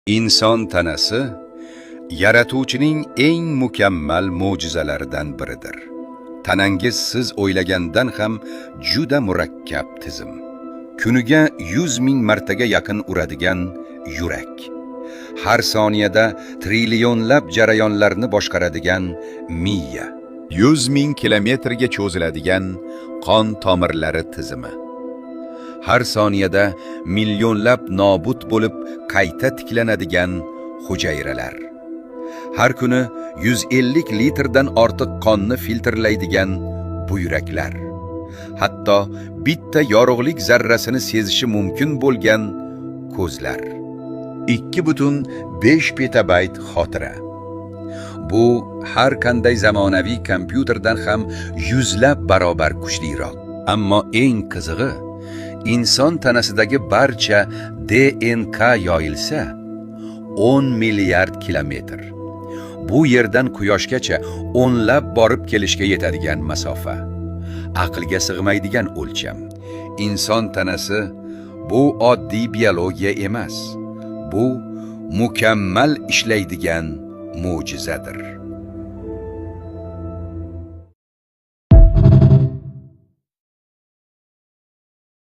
Inson tanasi yaratuvchining eng mukammal mo'jizalaridan biridir. Tanangiz siz o'ylagandan ham juda murakkab tizim. Kuniga 100 ming martaga yaqin uradigan yurak. Har soniyada trillionlab jarayonlarni boshqaradigan miya. 100 ming kilometrga cho'ziladigan qon tomirlari tizimi. Har soniyada millionlab nobud bo'lib qayta tiklanadigan hujayralar. Har kuni 150 litrdan ortiq qonni filtrlaydigan buyraklar. Hatto bitta yorug'lik zarrasini sezishi mumkin bo'lgan ko'zlar. 2,5 petabayt xotira. Bu har qanday zamonaviy kompyuterdan ham yuzlab barobar kuchliroq. Ammo eng qizig'i, inson tanasidagi barcha DNK yoyilsa 10 milliard kilometr. Bu yerdan quyoshgacha o'nlab borib kelishga yetadigan masofa. Aqlga sig'maydigan o'lcham. Inson tanasi bu oddiy biologiya emas. Bu mukammal ishlaydigan mo'jizadir.